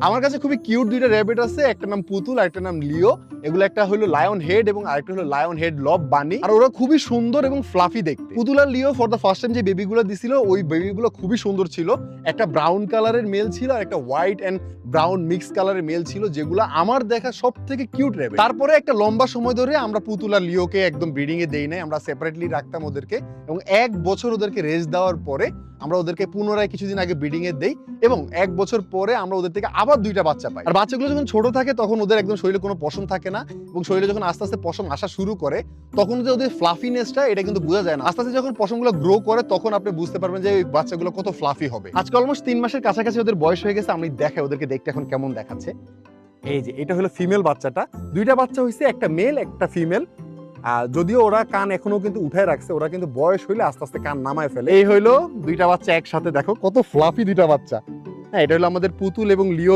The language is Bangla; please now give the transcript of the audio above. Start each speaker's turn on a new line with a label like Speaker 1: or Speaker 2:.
Speaker 1: আমার কাছে খুবই কিউট দুইটা র্যাবিট আছে, একটা নাম পুতুল আর একটা নাম লিও। এগুলো একটা হলো লায়ন হেড এবং আরেকটা হলো লায়ন হেড লব বানি। আর ওরা খুবই সুন্দর এবং ফ্লাফি দেখতে। পুতুল আর লিও ফর দ্য ফার্স্ট টাইম যে বেবিগুলো দিছিল ওই বেবিগুলো খুবই সুন্দর ছিল। একটা ব্রাউন কালারের মেল ছিল আর একটা হোয়াইট এন্ড ব্রাউন মিক্স কালারের মেল ছিল, যেগুলো আমার দেখা সব থেকে কিউট র্যাবিট। তারপরে একটা লম্বা সময় ধরে আমরা পুতুল আর লিওকে একদম ব্রিডিং এ দেই নাই, আমরা সেপারেটলি রাখতাম ওদেরকে এবং 1 বছর ওদেরকে রেস্ট দেওয়ার পরে আমরা ওদেরকে পুনরায় কিছুদিন আগে ব্রিডিং এ দেই এবং 1 বছর পরে আমরা ওদের থেকে আবার 2টা বাচ্চা পাই। আর বাচ্চাগুলো যখন ছোট থাকে তখন ওদের একদম শরীরে কোনো পশম থাকে না এবং শরীরে যখন আস্তে আস্তে পশম আসা শুরু করে তখন যে ওদের ফ্লাফিনেসটা এটা কিন্তু বোঝা যায় না। আস্তে আস্তে যখন পশমগুলো গ্রো করে তখন আপনি বুঝতে পারবেন যে এই বাচ্চাগুলো কত ফ্লাফি হবে। আজকে অলমোস্ট 3 মাসের কাছাকাছি ওদের বয়স হয়ে গেছে। আমি দেখাই ওদেরকে দেখতে এখন কেমন দেখাচ্ছে। এই যে এটা হলো ফিমেল বাচ্চাটা, 2টা বাচ্চা হয়েছে, একটা মেল একটা ফিমেল। যদিও ওরা কান এখনো কিন্তু উঠায় রাখছে, ওরা কিন্তু বয়স হইলে আস্তে আস্তে কান নামায় ফেলে। এই হইলো 2টা বাচ্চা একসাথে, দেখো কত ফ্লাফি 2টা বাচ্চা। হ্যাঁ, এটা হলো আমাদের পুতুল এবং লিওর